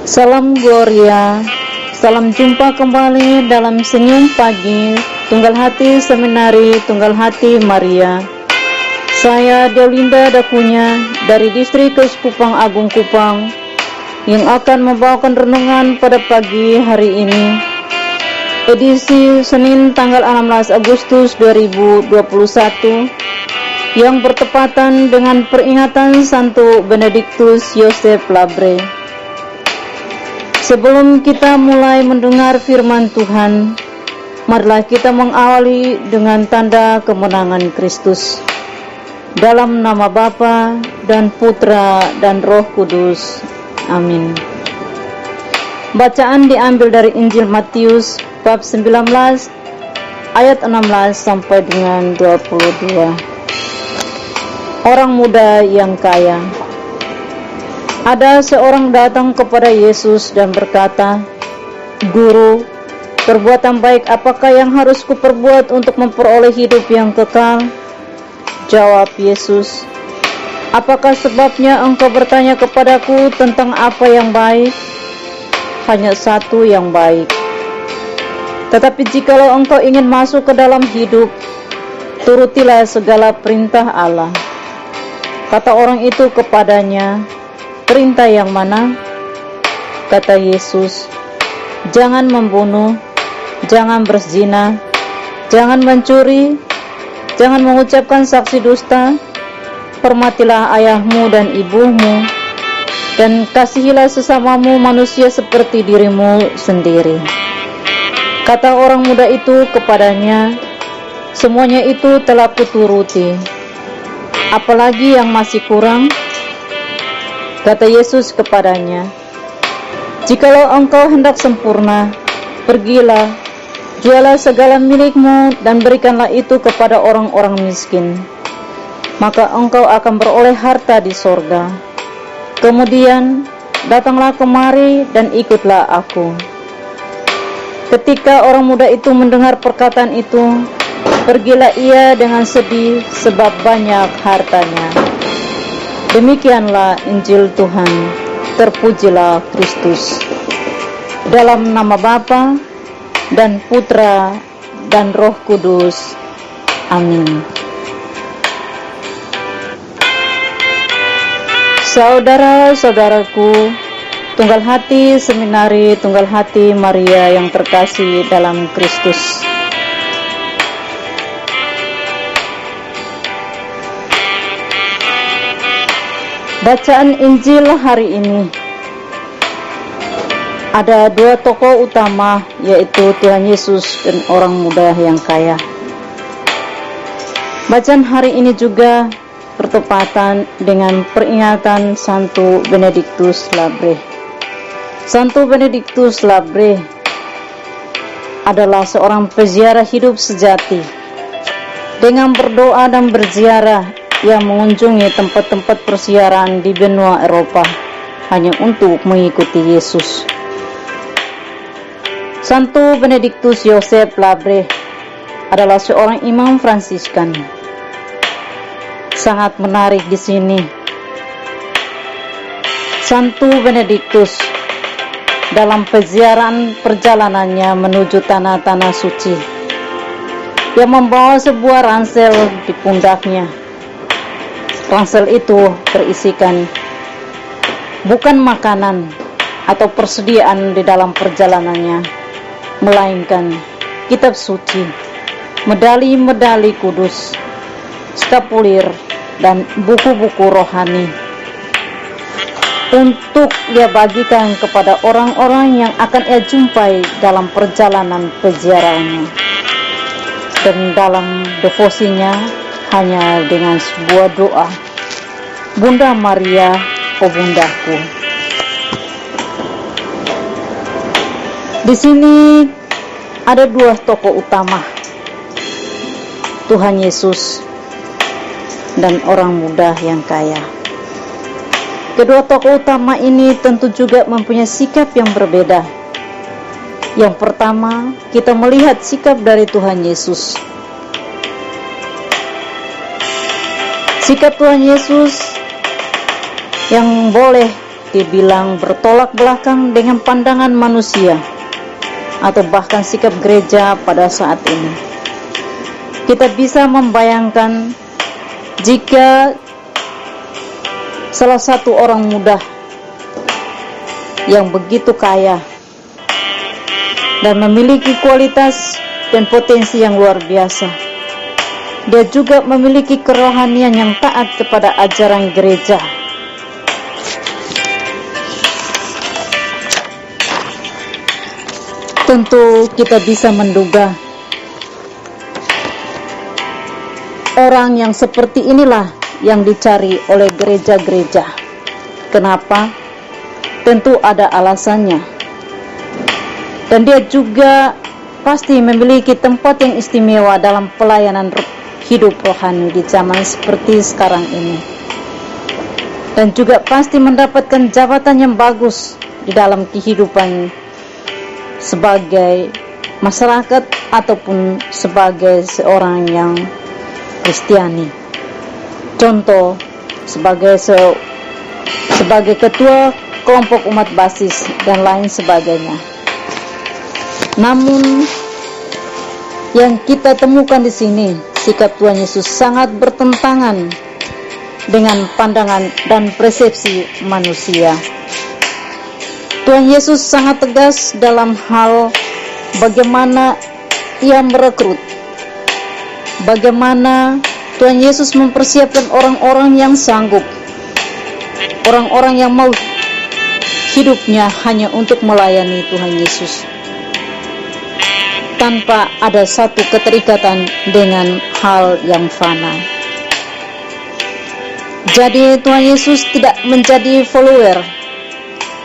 Salam Gloria, salam jumpa kembali dalam Senyum Pagi Tunggal Hati Seminari Tunggal Hati Maria. Saya Deolinda Dakunya dari Distrik Keuskupan Agung Kupang yang akan membawakan renungan pada pagi hari ini, edisi Senin tanggal 16 Agustus 2021 yang bertepatan dengan peringatan Santo Benediktus Yosef Labre. Sebelum kita mulai mendengar firman Tuhan, marilah kita mengawali dengan tanda kemenangan Kristus. Dalam nama Bapa dan Putra dan Roh Kudus. Amin. Bacaan diambil dari Injil Matius bab 19 ayat 16 sampai dengan 22. Orang muda yang kaya. Ada seorang datang kepada Yesus dan berkata, "Guru, perbuatan baik apakah yang harus kuperbuat untuk memperoleh hidup yang kekal?" Jawab Yesus, "Apakah sebabnya engkau bertanya kepadaku tentang apa yang baik? Hanya satu yang baik. Tetapi jikalau engkau ingin masuk ke dalam hidup, turutilah segala perintah Allah." Kata orang itu kepadanya, "Perintah yang mana?" Kata Yesus, "Jangan membunuh, jangan berzina, jangan mencuri, jangan mengucapkan saksi dusta, hormatilah ayahmu dan ibumu, dan kasihilah sesamamu manusia seperti dirimu sendiri." Kata orang muda itu kepadanya, "Semuanya itu telah kuturuti. Apalagi yang masih kurang?" Kata Yesus kepadanya, "Jikalau engkau hendak sempurna, pergilah, jualah segala milikmu dan berikanlah itu kepada orang-orang miskin. Maka engkau akan beroleh harta di sorga. Kemudian datanglah kemari dan ikutlah aku." Ketika orang muda itu mendengar perkataan itu, pergilah ia dengan sedih sebab banyak hartanya. Demikianlah Injil Tuhan. Terpujilah Kristus. Dalam nama Bapa dan Putra dan Roh Kudus. Amin. Saudara-saudaraku, Tunggal Hati Seminari Tunggal Hati Maria yang terkasih dalam Kristus. Bacaan Injil hari ini ada dua tokoh utama, yaitu Tuhan Yesus dan orang muda yang kaya. Bacaan hari ini juga bertepatan dengan peringatan Santo Benediktus Labre. Santo Benediktus Labre adalah seorang peziarah hidup sejati. Dengan berdoa dan berziarah, ia mengunjungi tempat-tempat persiaran di benua Eropa hanya untuk mengikuti Yesus. Santo Benediktus Yosef Labre adalah seorang imam Fransiskan. Sangat menarik di sini, Santo Benediktus dalam peziarahan perjalanannya menuju tanah-tanah suci, ia membawa sebuah ransel di pundaknya. Ransel itu berisikan bukan makanan atau persediaan di dalam perjalanannya, melainkan kitab suci, medali-medali kudus, skapulir, dan buku-buku rohani untuk Ia bagikan kepada orang-orang yang akan Ia jumpai dalam perjalanan peziarahannya. Dan dalam devosinya hanya dengan sebuah doa, Bunda Maria, oh Bundaku. Di sini ada dua tokoh utama, Tuhan Yesus dan orang muda yang kaya. Kedua tokoh utama ini tentu juga mempunyai sikap yang berbeda. Yang pertama, kita melihat sikap dari Tuhan Yesus. Sikap Tuhan Yesus yang boleh dibilang bertolak belakang dengan pandangan manusia, atau bahkan sikap gereja pada saat ini. Kita bisa membayangkan jika salah satu orang muda yang begitu kaya dan memiliki kualitas dan potensi yang luar biasa, dia juga memiliki kerohanian yang taat kepada ajaran gereja. Tentu kita bisa menduga orang yang seperti inilah yang dicari oleh gereja-gereja. Kenapa? Tentu ada alasannya. Dan dia juga pasti memiliki tempat yang istimewa dalam pelayanan hidup rohani di zaman seperti sekarang ini. Dan juga pasti mendapatkan jabatan yang bagus di dalam kehidupan sebagai masyarakat ataupun sebagai seorang yang Kristiani. Contoh, sebagai ketua kelompok umat basis dan lain sebagainya. Namun yang kita temukan di sini, sikap Tuhan Yesus sangat bertentangan dengan pandangan dan persepsi manusia. Tuhan Yesus sangat tegas dalam hal bagaimana Ia merekrut, bagaimana Tuhan Yesus mempersiapkan orang-orang yang sanggup, orang-orang yang mau hidupnya hanya untuk melayani Tuhan Yesus, tanpa ada satu keterikatan dengan hal yang fana. Jadi Tuhan Yesus tidak menjadi follower,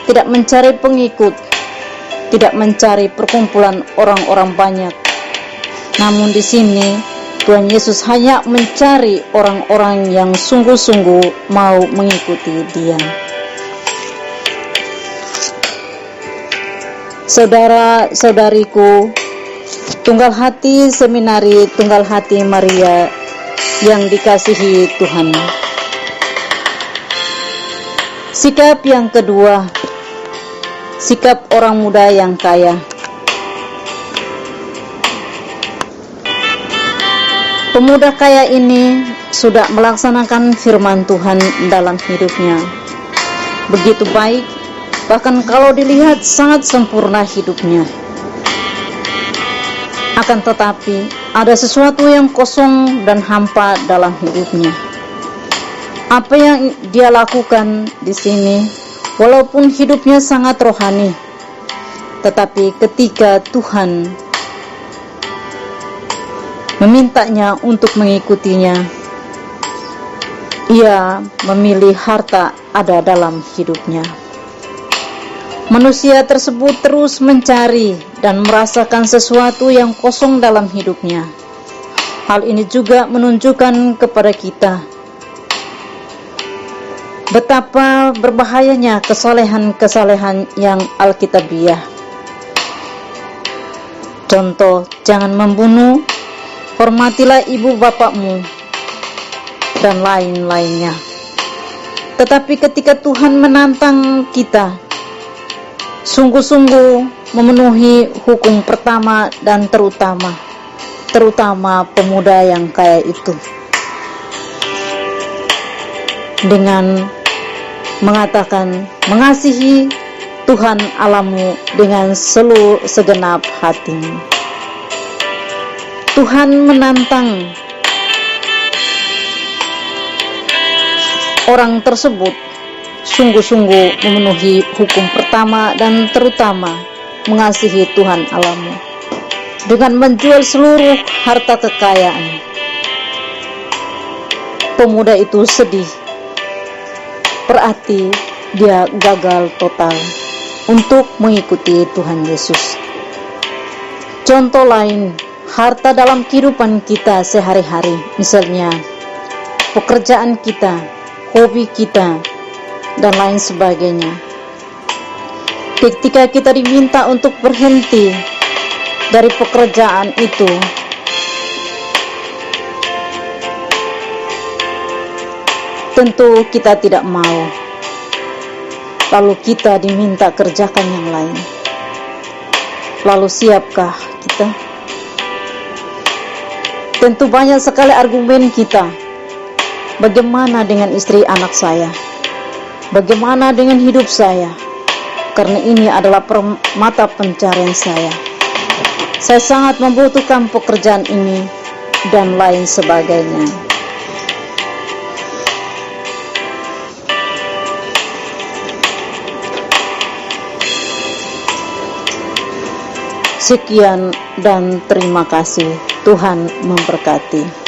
tidak mencari pengikut, tidak mencari perkumpulan orang-orang banyak. Namun di sini Tuhan Yesus hanya mencari orang-orang yang sungguh-sungguh mau mengikuti Dia. Saudara-saudariku, Tunggal Hati Seminari Tunggal Hati Maria yang dikasihi Tuhan. Sikap yang kedua, sikap orang muda yang kaya. Pemuda kaya ini sudah melaksanakan firman Tuhan dalam hidupnya. Begitu baik, bahkan kalau dilihat sangat sempurna hidupnya. Akan tetapi ada sesuatu yang kosong dan hampa dalam hidupnya. Apa yang dia lakukan di sini, walaupun hidupnya sangat rohani, tetapi ketika Tuhan memintanya untuk mengikutinya, ia memilih harta ada dalam hidupnya. Manusia tersebut terus mencari dan merasakan sesuatu yang kosong dalam hidupnya. Hal ini juga menunjukkan kepada kita betapa berbahayanya kesalehan-kesalehan yang alkitabiah. Contoh, jangan membunuh, hormatilah ibu bapakmu, dan lain-lainnya. Tetapi ketika Tuhan menantang kita sungguh-sungguh memenuhi hukum pertama dan terutama pemuda yang kaya itu, dengan mengatakan mengasihi Tuhan Allahmu dengan seluruh segenap hatimu. Tuhan menantang orang tersebut sungguh-sungguh memenuhi hukum pertama dan terutama mengasihi Tuhan Allahmu dengan menjual seluruh harta kekayaan. Pemuda itu sedih, berarti dia gagal total untuk mengikuti Tuhan Yesus. Contoh lain, harta dalam kehidupan kita sehari-hari, misalnya pekerjaan kita, hobi kita, dan lain sebagainya. Ketika kita diminta untuk berhenti dari pekerjaan itu, tentu kita tidak mau. Lalu kita diminta kerjakan yang lain. Lalu siapkah kita? Tentu banyak sekali argumen kita. Bagaimana dengan istri anak saya? Bagaimana dengan hidup saya? Karena ini adalah mata pencarian saya. Saya sangat membutuhkan pekerjaan ini dan lain sebagainya. Sekian dan terima kasih. Tuhan memberkati.